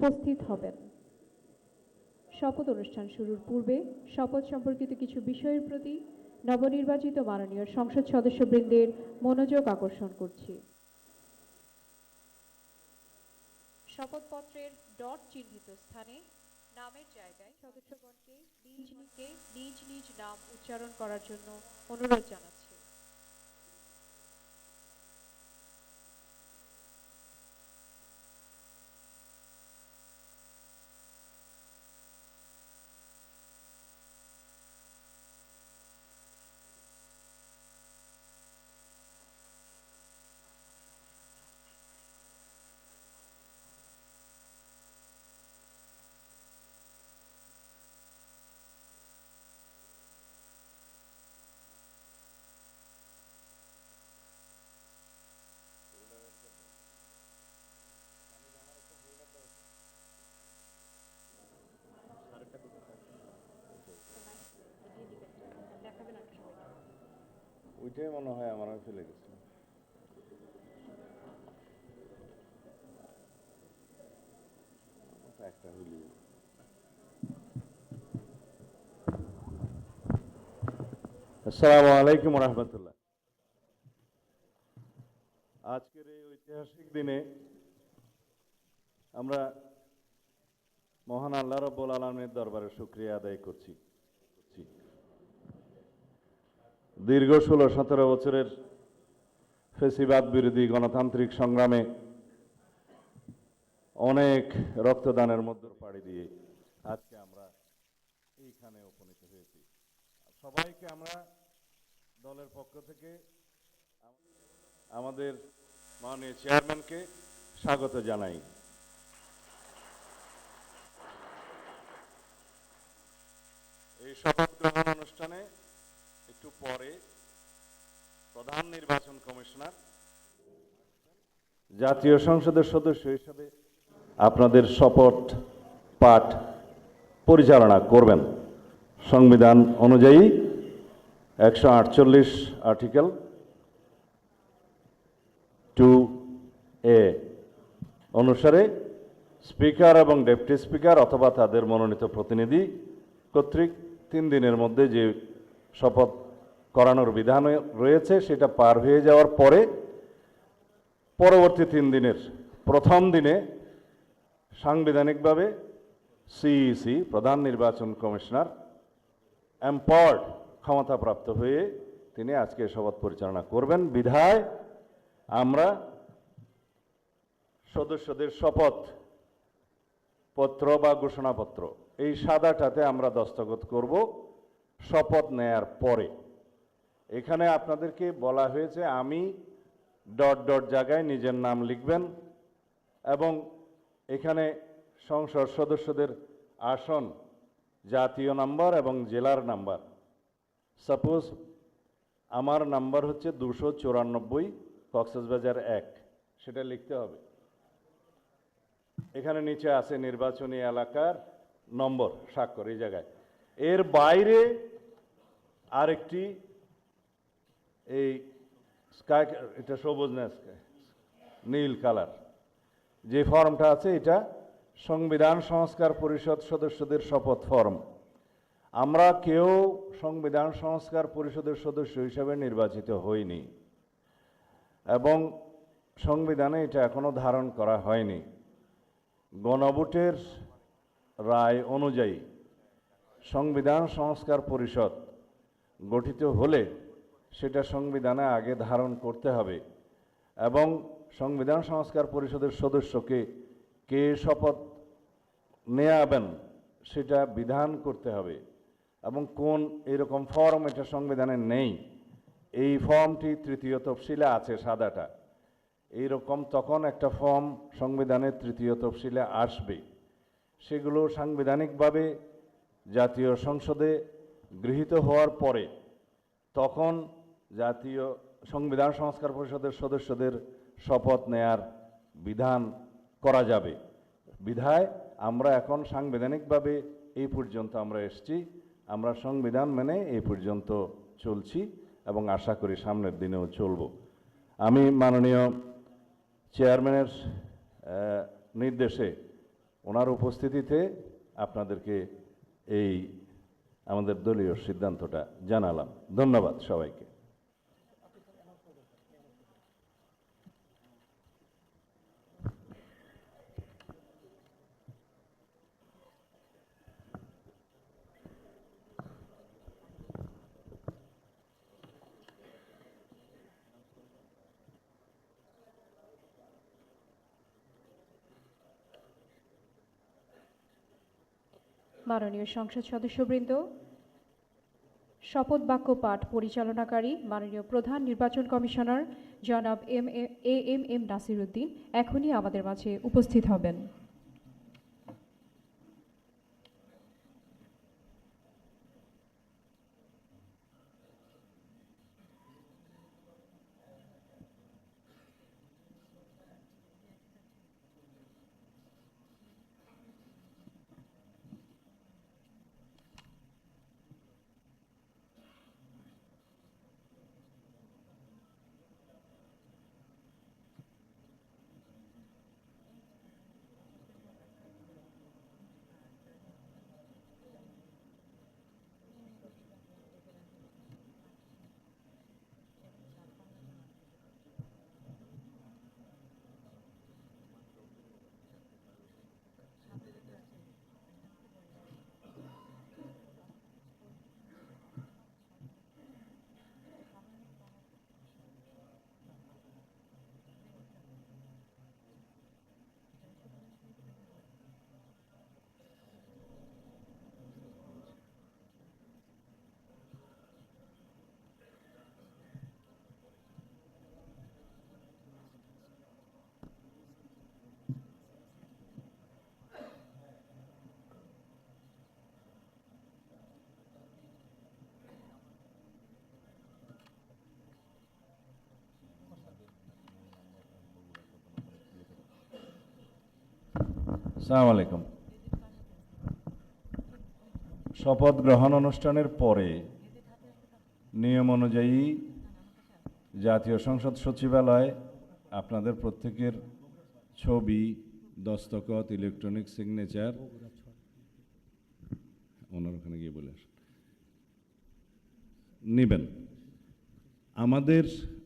উপস্থিত হবেন। শপথ অনুষ্ঠান শুরুর পূর্বে শপথ সম্পর্কিত কিছু বিষয়ের প্রতি নবনির্বাচিত মাননীয় সংসদ সদস্যবৃন্দের মনোযোগ আকর্ষণ করছি। শপথপত্রের ডট চিহ্নিত স্থানে নামের জায়গায় সদস্যগণকে নিজ নিজ নাম উচ্চারণ করার জন্য অনুরোধ জানাচ্ছি। ওইটাই মনে হয় আমার ফেলে গেছে। একটা হইল। আসসালামু আলাইকুম রহমতুল্লাহ। আজকের এই ঐতিহাসিক দিনে আমরা মহান আল্লাহ রাব্বুল আলামিনের দরবারে শুকরিয়া আদায় করছি। দীর্ঘ 16-17 বছরের ফ্যাসিবাদ বিরোধী গণতান্ত্রিক সংগ্রামে অনেক রক্তদানের মধ্যে পাড়ি দিয়ে আজকে আমরা এইখানে উপনীত হয়েছি। সবাইকে আমরা দলের পক্ষ থেকে আমাদের মাননীয় চেয়ারম্যানকে স্বাগত জানাই। এই শপথ গ্রহণ অনুষ্ঠানে একটু পরে প্রধান নির্বাচন কমিশনার জাতীয় সংসদের সদস্য হিসেবে আপনাদের শপথ পাঠ পরিচালনা করবেন। সংবিধান অনুযায়ী 148 আর্টিকেল 2A অনুসারে স্পিকার এবং ডেপুটি স্পিকার অথবা তাদের মনোনীত প্রতিনিধি কর্তৃক 3 দিনের মধ্যে যে শপথ করানোর বিধান রয়েছে সেটা পার হয়ে যাওয়ার পরে পরবর্তী 3 দিনের প্রথম দিনে সাংবিধানিকভাবে সিইসি প্রধান নির্বাচন কমিশনার এম্পাওয়ার্ড ক্ষমতাপ্রাপ্ত হয়ে তিনি আজকে শপথ পরিচালনা করবেন। বিধায় আমরা সদস্যদের শপথ পত্র বা ঘোষণাপত্র এই সাদাটাতে আমরা দস্তখত করব শপথ নেয়ার পরে। এখানে আপনাদেরকে বলা হয়েছে আমি ডট ডট জায়গায় নিজের নাম লিখবেন এবং এখানে সংসদ সদস্যদের আসন জাতীয় নাম্বার এবং জেলার নাম্বার। সাপোজ আমার নাম্বার হচ্ছে 294 কক্সবাজার 1, সেটা লিখতে হবে। এখানে নিচে আছে নির্বাচনী এলাকার নম্বর স্বাক্ষর এই জায়গায়। এর বাইরে আরেকটি এই স্কাই, এটা সবুজ না নীল কালার যে ফর্মটা আছে এটা সংবিধান সংস্কার পরিষদ সদস্যদের শপথ ফর্ম। আমরা কেউ সংবিধান সংস্কার পরিষদের সদস্য হিসেবে নির্বাচিত হইনি এবং সংবিধানে এটা এখনো ধারণ করা হয়নি। গণভোটের রায় অনুযায়ী সংবিধান সংস্কার পরিষদ গঠিত হলে সেটা সংবিধানে আগে ধারণ করতে হবে এবং সংবিধান সংস্কার পরিষদের সদস্যকে কে শপথ নেয়াবেন সেটা বিধান করতে হবে এবং কোন এরকম ফর্ম এটা সংবিধানে নেই। এই ফর্মটি 3য় তফসিলে আছে সাদাটা। এইরকম তখন একটা ফর্ম সংবিধানের 3য় তফসিলে আসবে। সেগুলো সাংবিধানিকভাবে জাতীয় সংসদে গৃহীত হওয়ার পরে তখন জাতীয় সংবিধান সংস্কার পরিষদের সদস্যদের শপথ নেয়ার বিধান করা যাবে। বিধায় আমরা এখন সাংবিধানিকভাবে এই পর্যন্ত আমরা এসেছি। আমরা সংবিধান মেনে এই পর্যন্ত চলছি এবং আশা করি সামনের দিনেও চলব। আমি মাননীয় চেয়ারম্যানের নির্দেশে ওনার উপস্থিতিতে আপনাদেরকে এই আমাদের দলীয় সিদ্ধান্তটা জানালাম। ধন্যবাদ সবাইকে। মাননীয় সংসদ সদস্যবৃন্দ, শপথ বাক্য পাঠ পরিচালনাকারী মাননীয় প্রধান নির্বাচন কমিশনার জনাব এম নাসির উদ্দিন এখনই আমাদের মাঝে উপস্থিত হবেন। আসসালামু আলাইকুম। শপথ গ্রহণ অনুষ্ঠানের পরে নিয়ম অনুযায়ী জাতীয় সংসদ সচিবালয় আপনাদের প্রত্যেকের ছবি, দস্তখত, ইলেকট্রনিক সিগনেচার ওনার ওখানে গিয়ে বলে আসেন নেবেন। আমাদের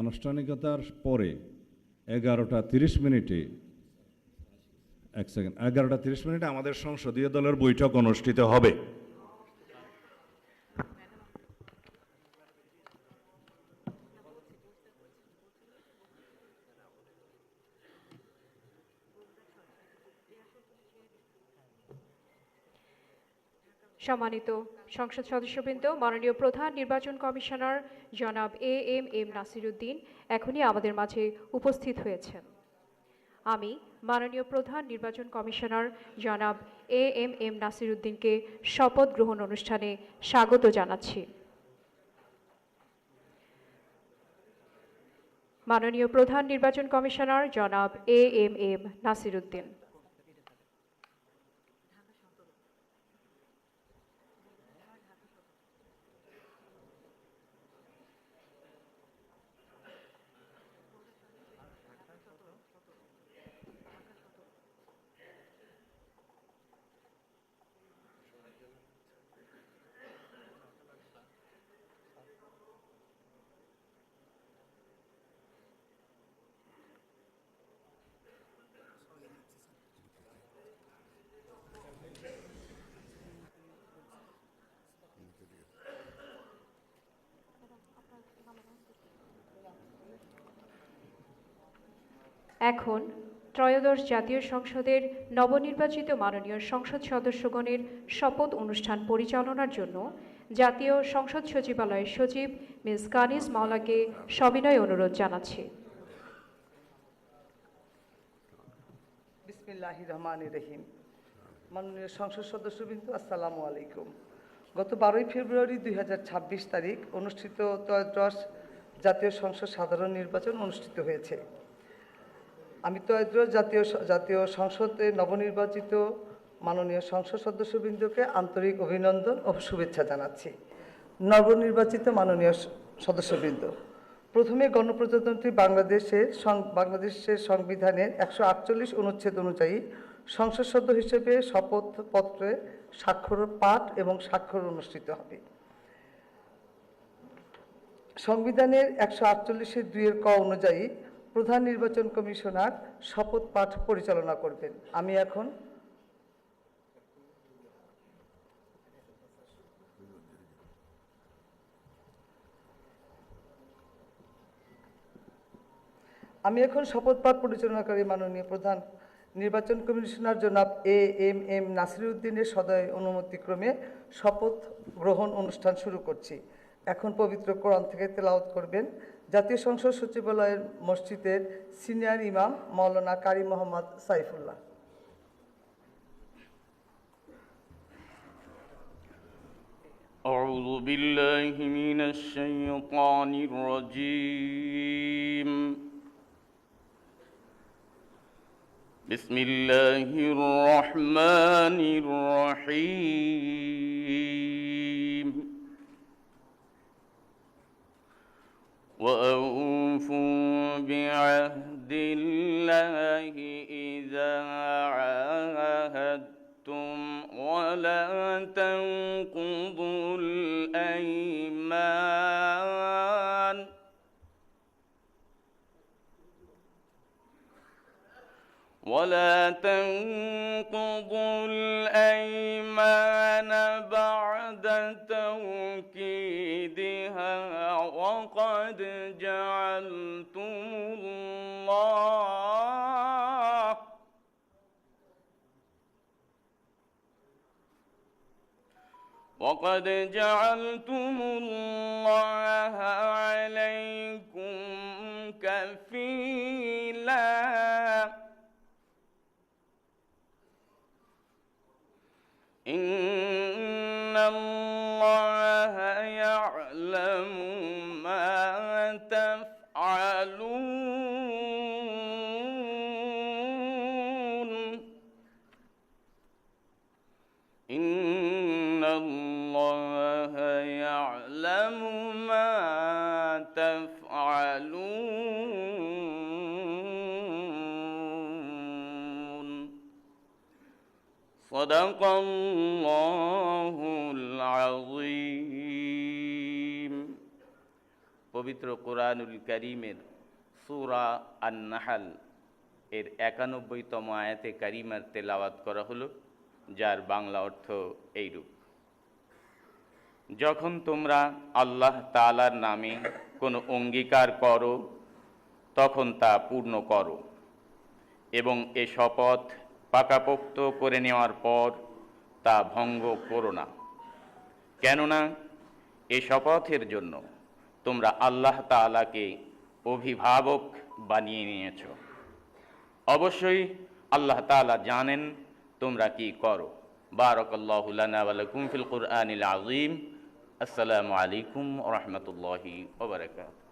আনুষ্ঠানিকতার পরে 11:30 এক সেকেন্ড 11:30 আমাদের সংসদীয় দলের বৈঠক অনুষ্ঠিত হবে। সম্মানিত সংসদ সদস্যবৃন্দ, মাননীয় প্রধান নির্বাচন কমিশনার জনাব এম নাসির উদ্দিন এখনই আমাদের মাঝে উপস্থিত হয়েছেন। আমি মাননীয় প্রধান নির্বাচন কমিশনার জনাব এম নাসির উদ্দিনকে শপথ গ্রহণ অনুষ্ঠানে স্বাগত জানাচ্ছি। মাননীয় প্রধান নির্বাচন কমিশনার জনাব এম নাসির উদ্দিন। এখন ত্রয়োদশ জাতীয় সংসদের নবনির্বাচিত মাননীয় সংসদ সদস্যগণের শপথ অনুষ্ঠান পরিচালনার জন্য জাতীয় সংসদ সচিবালয়ের সচিব মিস কানিজ মাওলাকে সবিনয় অনুরোধ জানাচ্ছি। বিসমিল্লাহির রহমানির রহিম। মাননীয় সংসদ সদস্যবৃন্দ, আসসালামু আলাইকুম। গত 12 ফেব্রুয়ারি 2026 তারিখ অনুষ্ঠিত ত্রয়োদশ জাতীয় সংসদ সাধারণ নির্বাচন অনুষ্ঠিত হয়েছে। আমি ত্রয়োদশ জাতীয় সংসদের নবনির্বাচিত মাননীয় সংসদ সদস্যবৃন্দকে আন্তরিক অভিনন্দন ও শুভেচ্ছা জানাচ্ছি। নবনির্বাচিত মাননীয় সদস্যবৃন্দ, প্রথমে গণপ্রজাতন্ত্রী বাংলাদেশের সংবিধানের 148 অনুচ্ছেদ অনুযায়ী সংসদ সদস্য হিসেবে শপথপত্রে স্বাক্ষর পাঠ এবং স্বাক্ষর অনুষ্ঠিত হবে। সংবিধানের 148(2) ক অনুযায়ী প্রধান নির্বাচন কমিশনার শপথ পাঠ পরিচালনা করবেন। আমি এখন শপথ পাঠ পরিচালনাকারী মাননীয় প্রধান নির্বাচন কমিশনার জনাব এম নাসিরউদ্দিনের সদয় অনুমতিক্রমে শপথ গ্রহণ অনুষ্ঠান শুরু করছি। এখন পবিত্র কোরআন থেকে তেলাওয়াত করবেন জাতীয় সংসদ সচিবালয়ের মসজিদের সিনিয়র ইমাম মাওলানা কারি মোহাম্মদ সাইফুল্লাহ। أعوذ بالله من الشيطان الرجيم. بسم الله الرحمن الرحيم. وأوفوا بعهد الله إذا عاهدتم ولا تنقضوا الأيمان بعد توكيدها وقد جعلتم الله عليكم كفيلا. إن الله يعلم ما تفعلون. إن الله يعلم ما تفعلون. صدق الله العظيم. পবিত্র কোরআনুল কারীমের সূরা আন-নাহল এর 91তম আয়াতে কারিমার তেলাওয়াত করা হলো, যার বাংলা অর্থ এইরূপ: যখন তোমরা আল্লাহ তাআলার নামে কোনো অঙ্গীকার করো তখন তা পূর্ণ করো এবং এ শপথ পাকাপোক্ত করে নেওয়ার পর তা ভঙ্গ করো না, কেননা এ শপথের জন্য তোমরা আল্লাহ তাআলাকে অভিভাবক বানিয়ে নিয়েছ। অবশ্যই আল্লাহ তাআলা জানেন তোমরা কি করো। বারাকাল্লাহু লানা ওয়া লাকুম ফিল কুরআনিল আযীম। আসসালামু আলাইকুম ওয়া রাহমাতুল্লাহি ওয়া বারাকাতুহু।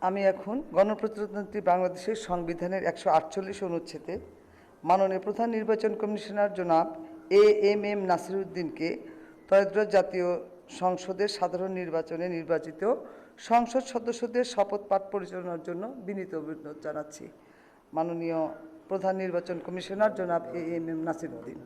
আমি এখন গণপ্রজাতন্ত্রী বাংলাদেশের সংবিধানের 148 অনুচ্ছেদে মাননীয় প্রধান নির্বাচন কমিশনার জনাব এম নাসিরউদ্দিনকে ত্রয়োদশ জাতীয় সংসদের সাধারণ নির্বাচনে নির্বাচিত সংসদ সদস্যদের শপথ পাঠ পরিচালনার জন্য বিনীত অনুরোধ জানাচ্ছি। মাননীয় প্রধান নির্বাচন কমিশনার জনাব এম নাসিরউদ্দিন।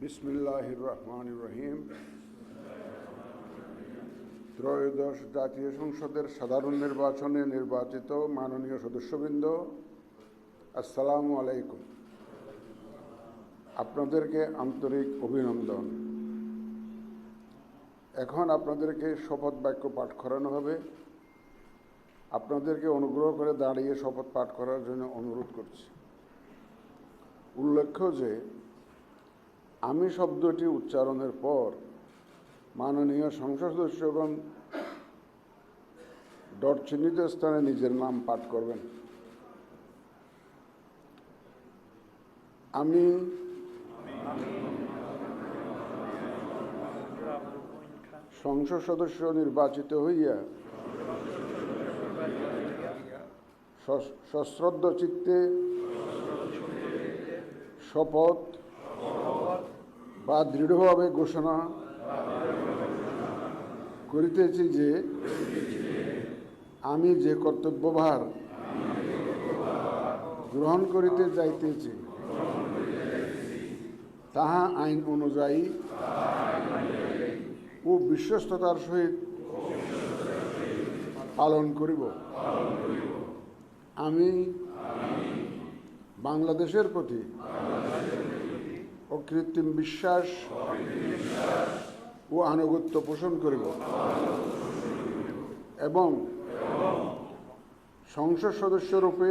বিসমিল্লাহির রহমানির রহিম। ত্রয়োদশ জাতীয় সংসদের সাধারণ নির্বাচনে নির্বাচিত মাননীয় সদস্যবৃন্দ, আসসালামু আলাইকুম। আপনাদেরকে আন্তরিক অভিনন্দন। এখন আপনাদেরকে শপথ বাক্য পাঠ করানো হবে। আপনাদেরকে অনুগ্রহ করে দাঁড়িয়ে শপথ পাঠ করার জন্য অনুরোধ করছি। উল্লেখ্য যে আমি শব্দটি উচ্চারণের পর মাননীয় সংসদ সদস্যগণ ডট চিহ্নিত স্থানে নিজের নাম পাঠ করবেন। আমি সংসদ সদস্য নির্বাচিত হইয়া সশ্রদ্ধ চিত্তে শপথ বা দৃঢ়ভাবে ঘোষণা করিতেছি যে আমি যে কর্তব্যভার গ্রহণ করিতে যাইতেছি তাহা আইন অনুযায়ী ও বিশ্বস্ততার সহিত পালন করিব। আমি বাংলাদেশের প্রতি অকৃত্রিম বিশ্বাস ও আনুগত্য পোষণ করিব এবং সংসদ সদস্যরূপে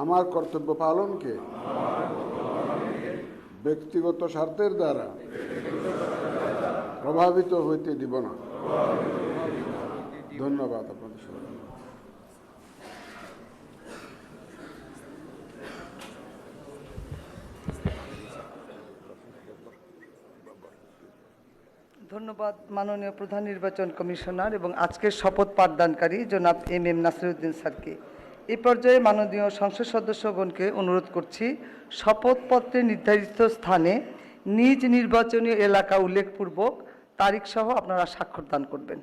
আমার কর্তব্য পালনকে ব্যক্তিগত স্বার্থের দ্বারা প্রভাবিত হইতে দিব না। ধন্যবাদ আপনাদের সবাই। ধন্যবাদ মাননীয় প্রধান নির্বাচন কমিশনার এবং আজকের শপথ পাঠদানকারী জনাব এম নাসিরুদ্দিন স্যারকে। এই পর্যায়ে মাননীয় সংসদ সদস্যগণকে অনুরোধ করছি শপথপত্রে নির্ধারিত স্থানে নিজ নির্বাচনী এলাকা উল্লেখপূর্বক তারিখ সহ আপনারা স্বাক্ষর দান করবেন।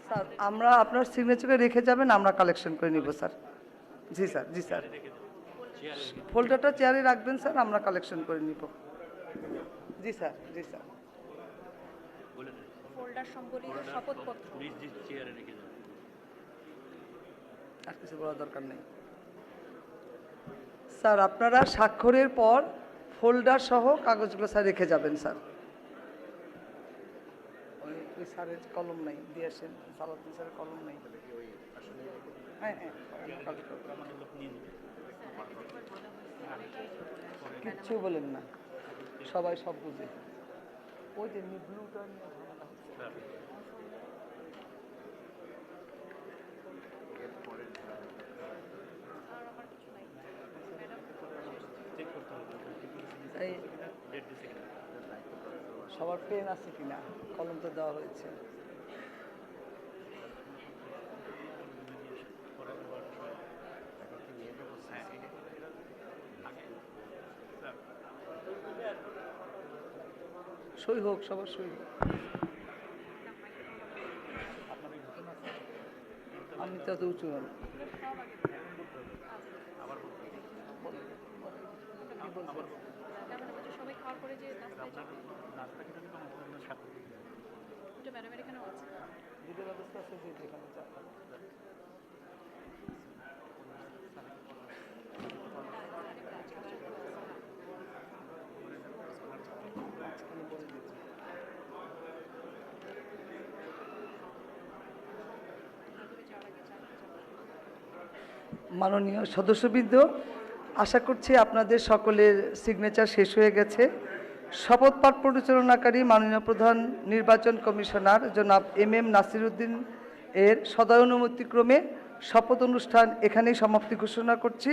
স্যার আমরা আপনার সিগনেচারে রেখে যাবেন, আমরা কালেকশন করে নিব স্যার। জি স্যার, জি স্যার, ফোল্ডারটা চেয়ারে রাখবেন স্যার, আমরা কালেকশন করে নিব। জি স্যার, জি স্যার। ফোল্ডার সম্বলিত শপথপত্র আর কিছু বলার দরকার নেই স্যার। আপনারা স্বাক্ষরের পর ফোল্ডার সহ কাগজগুলো স্যার রেখে যাবেন স্যার। ওই স্যারের কলম নাই, দিয়ে আসেন। সালাউদ্দিন স্যারের কলম নাই। হ্যাঁ হ্যাঁ, কিচ্ছু বলেন না, সবাই সব বুঝে। ওই যে ব্লুটা নিয়ে ঝামেলা হচ্ছে। এই সবার পেন আছে কিনা? কলম তো দেওয়া হয়েছে। সই হোক, সবার সই হোক। আমি তো অত উঁচু না। সবাই খাওয়ার পরে যে ম্যাডামের এখানেও আছে ভিডিও ব্যবস্থা আছে যে যেখানে মাননীয় সদস্যবৃন্দ, আশা করছি আপনাদের সকলের সিগনেচার শেষ হয়ে গেছে। শপথ পাঠ পরিচালনাকারী মাননীয় প্রধান নির্বাচন কমিশনার জনাব এম নাসিরুদ্দিন এর সদয়ানুমতিক্রমে শপথ অনুষ্ঠান এখানেই সমাপ্তি ঘোষণা করছি।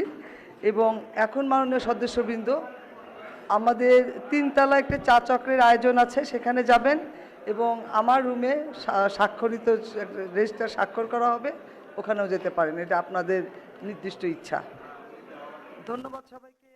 এবং এখন মাননীয় সদস্যবৃন্দ, আমাদের 3 তলা একটা চা চক্রের আয়োজন আছে, সেখানে যাবেন এবং আমার রুমে স্বাক্ষরিত রেজিস্টার স্বাক্ষর করা হবে, ওখানেও যেতে পারেন। এটা আপনাদের নির্দিষ্ট ইচ্ছা। ধন্যবাদ সবাইকে।